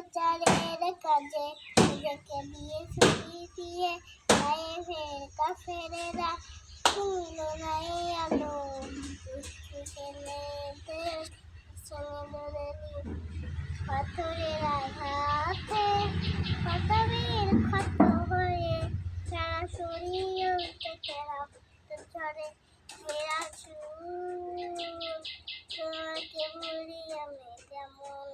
প্রচারের কাজে রেখে দিয়ে ছুটি দিয়ে গায়ে ফের কাফেরেরা শুনল নাই আলো ছেলেদের সঙ্গে পাথরের আঘাতে ক্ষতবীর ক্ষত হয়ে সারা শরীর থেকে রক্ত ঝরে মেরা চুল তোমাকে বলি আমি কেমন